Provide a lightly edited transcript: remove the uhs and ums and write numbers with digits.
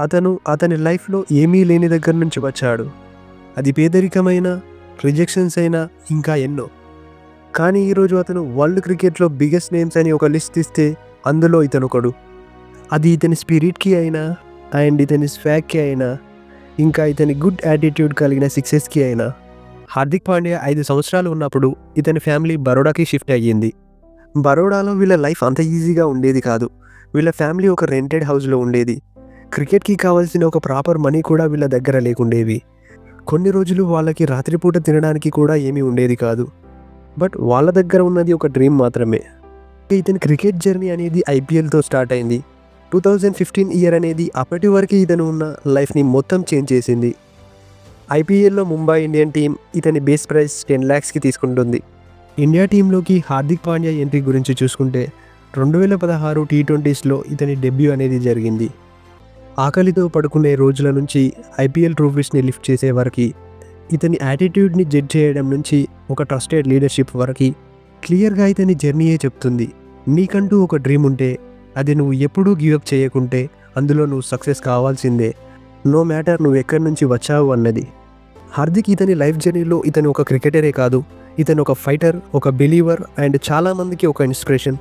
అతను అతని లైఫ్లో ఏమీ లేని దగ్గర నుంచి వచ్చాడు. అది పేదరికమైన, రిజెక్షన్స్ అయినా ఇంకా ఎన్నో. కానీ ఈరోజు అతను వరల్డ్ క్రికెట్లో బిగ్గెస్ట్ నేమ్స్ అని ఒక లిస్ట్ ఇస్తే అందులో ఇతనొకడు. అది ఇతని స్పిరిట్కి అయినా అండ్ ఇతని స్వాగ్కి అయినా ఇంకా ఇతని గుడ్ యాటిట్యూడ్ కలిగిన సక్సెస్కి అయినా. హార్దిక్ పాండ్యా 5 సంవత్సరాలు ఉన్నప్పుడు ఇతని ఫ్యామిలీ బరోడాకి షిఫ్ట్ అయ్యింది. బరోడాలో వీళ్ళ లైఫ్ అంత ఈజీగా ఉండేది కాదు. వీళ్ళ ఫ్యామిలీ ఒక రెంటెడ్ హౌస్లో ఉండేది. క్రికెట్కి కావాల్సిన ఒక ప్రాపర్ మనీ కూడా వీళ్ళ దగ్గర లేకుండేవి. కొన్ని రోజులు వాళ్ళకి రాత్రిపూట తినడానికి కూడా ఏమీ ఉండేది కాదు. బట్ వాళ్ళ దగ్గర ఉన్నది ఒక డ్రీమ్ మాత్రమే. ఇతని క్రికెట్ జర్నీ అనేది ఐపీఎల్తో స్టార్ట్ అయింది. 2015 ఇయర్ అనేది అప్పటి వరకు ఇతను ఉన్న లైఫ్ని మొత్తం చేంజ్ చేసింది. ఐపీఎల్లో ముంబై ఇండియన్ టీం ఇతని బేస్ ప్రైస్ 10 lakhsకి తీసుకుంటుంది. ఇండియా టీంలోకి హార్దిక్ పాండ్యా ఎంట్రీ గురించి చూసుకుంటే 2016 T20స్లో ఇతని డెబ్యూ అనేది జరిగింది. ఆకలితో పడుకునే రోజుల నుంచి ఐపీఎల్ ట్రోఫీస్ని లిఫ్ట్ చేసే వరకు, ఇతని యాటిట్యూడ్ని జడ్జ్ చేయడం నుంచి ఒక ట్రస్టెడ్ లీడర్షిప్ వరకు క్లియర్గా ఇతని జర్నీయే చెప్తుంది. నీకంటూ ఒక డ్రీమ్ ఉంటే అది నువ్వు ఎప్పుడూ గివప్ చేయకుంటే అందులో నువ్వు సక్సెస్ కావాల్సిందే, నో మ్యాటర్ నువ్వు ఎక్కడి నుంచి వచ్చావు అన్నది. హార్దిక్ ఇతని లైఫ్ జర్నీలో ఇతను ఒక క్రికెటరే కాదు, ఇతను ఒక ఫైటర్, ఒక బిలీవర్ అండ్ చాలామందికి ఒక ఇన్స్పిరేషన్.